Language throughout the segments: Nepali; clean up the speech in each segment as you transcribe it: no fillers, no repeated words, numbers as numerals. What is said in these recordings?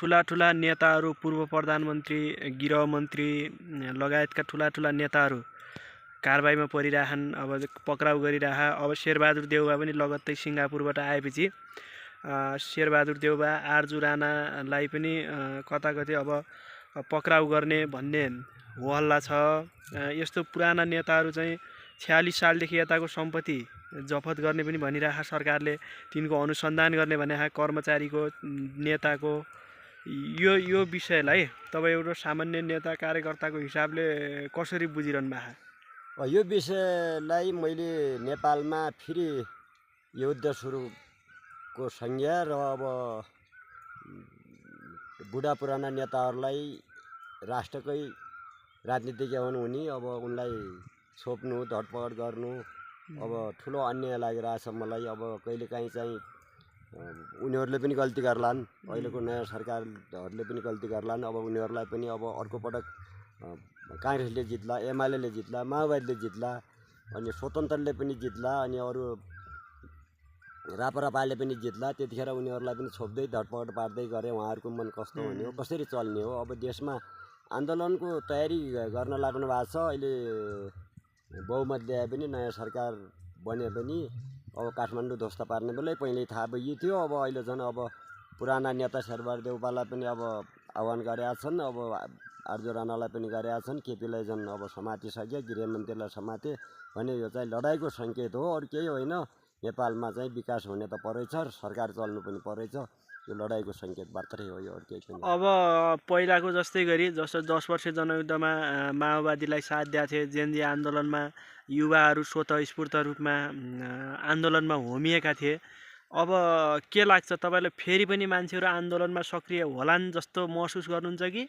ठुला नेताहरू पूर्व प्रधानमन्त्री गृहमन्त्री लगायतका ठुला नेताहरू कारबाहीमा परिरहन्। अब पक्राउ गरिरह। अब शेरबहादुर देउवा पनि लगत्तै सिङ्गापुरबाट आएपछि शेरबहादुर देउवा आरजु राणालाई पनि कताकति अब पक्राउ गर्ने भन्ने होहल्ला छ। यस्तो पुराना नेताहरू चाहिँ 46 सालदेखि यताको सम्पत्ति जफत गर्ने पनि भनिरहेको सरकारले, तिनको अनुसन्धान गर्ने भने कर्मचारीको नेताको यो विषयलाई तपाईँ एउटा सामान्य नेता कार्यकर्ताको हिसाबले कसरी बुझिरहनु भएको? यो विषयलाई मैले नेपालमा फेरि युद्ध सुरुको संज्ञा र अब बुढा पुराना नेताहरूलाई राष्ट्रकै राजनीतिज्ञ हुने अब उनलाई छोप्नु धडपकड गर्नु अब ठुलो अन्याय लागिरहेछ मलाई। अब कहिलेकाहीँ चाहिँ उनीहरूले पनि गल्ती गर्लान्, अहिलेको नयाँ सरकारहरूले पनि गल्ती गर्लान्। अब उनीहरूलाई पनि अब अर्को पटक काङ्ग्रेसले जित्ला, एमाले जित्ला, माओवादीले जित्ला, अनि स्वतन्त्रले पनि जित्ला, अनि अरू रापरापाले पनि जित्ला, त्यतिखेर उनीहरूलाई पनि छोप्दै धडपकड पार्दै गरे उहाँहरूको मन कस्तो हुने हो, कसरी चल्ने हो। अब देशमा आन्दोलनको तयारी गर्न लाग्नु भएको छ। अहिले बहुमत ल्याए पनि नयाँ सरकार बने पनि अब काठमाडौँ ध्वस्त पार्ने बेलै पहिल्यै थाहा भइयो थियो। अब अहिले झन् अब पुराना नेता शेरबहादुर देउवालाई पनि अब आह्वान गरेका छन्, अब आरजु राणालाई पनि गरेका छन्, केपीलाई झन् अब समातिसके, गृहमन्त्रीलाई समाते भने यो चाहिँ लडाइँको सङ्केत हो, अरू केही होइन। नेपालमा चाहिँ विकास हुने त परेछ, सरकार चल्नु पनि परेछ, यो लडाइँको सङ्केत मात्रै हो, यो अरू केही पनि। अब पहिलाको जस्तै गरी जस्तो 10 वर्ष जनयुद्धमा माओवादीलाई साथ दिएको थिए, जेनजी आन्दोलनमा युवाहरू स्वतःस्फूर्त रूपमा आन्दोलनमा होमिएका थिए। अब के लाग्छ तपाईँलाई, फेरि पनि मान्छेहरू आन्दोलनमा सक्रिय होलान् जस्तो महसुस गर्नुहुन्छ कि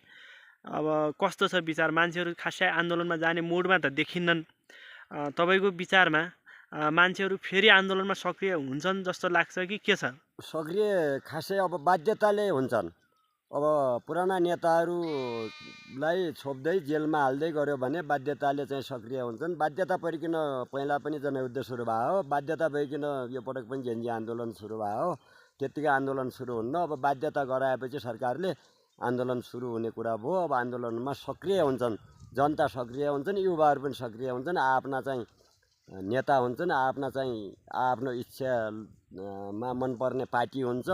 अब कस्तो छ विचार? मान्छेहरू खासै आन्दोलनमा जाने मुडमा त देखिन्नन्। तपाईँको विचारमा मान्छेहरू फेरि आन्दोलनमा सक्रिय हुन्छन् जस्तो लाग्छ कि के छ? सक्रिय खासै अब बाध्यताले हुन्छन्। अब पुराना नेताहरूलाई छोप्दै जेलमा हाल्दै गऱ्यो भने बाध्यताले चाहिँ सक्रिय हुन्छन्। बाध्यता परिकन पहिला पनि जनयुद्ध सुरु भयो हो, बाध्यता भइकन यो पटक पनि जेनजी आन्दोलन सुरु भयो हो। त्यत्तिकै आन्दोलन सुरु हुन्न, अब बाध्यता गराएपछि सरकारले आन्दोलन सुरु हुने कुरा भयो। अब आन्दोलनमा सक्रिय हुन्छन्, जनता सक्रिय हुन्छन्, युवाहरू पनि सक्रिय हुन्छन्, आफ्ना चाहिँ नेता हुन्छन्, आफ्ना चाहिँ आफ्नो इच्छामा मनपर्ने पार्टी हुन्छ,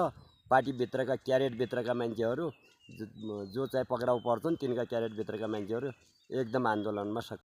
पार्टीभित्रका क्यारेटभित्रका मान्छेहरू जो चाहिँ पक्राउ पर्छन् तिनका क्यारेटभित्रका मान्छेहरू एकदम आन्दोलनमा